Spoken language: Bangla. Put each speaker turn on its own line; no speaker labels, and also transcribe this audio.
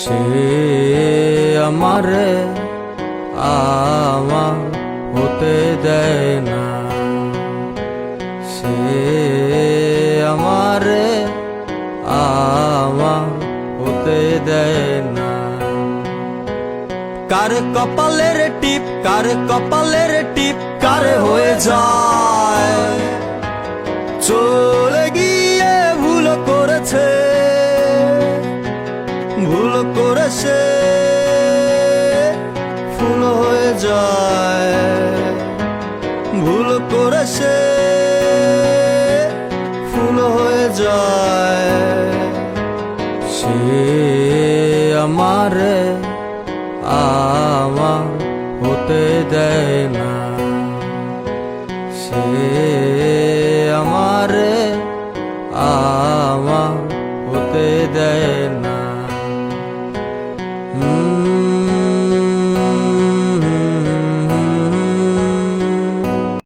সে আমারে আমার হতে দেয় না, সে আমারে আমার হতে দেয় না। কার কপালের টিপ, কার কপালের টিপ, কার হয়ে যায় চলে গিয়ে ভুল করেছে, ভুল করেছে, ফুল হয়ে যায়, ভুল করেছে, ফুল হয়ে যায়। সে আমারে আমার হতে দেয় না, সে আমারে আমার হতে দেয় না।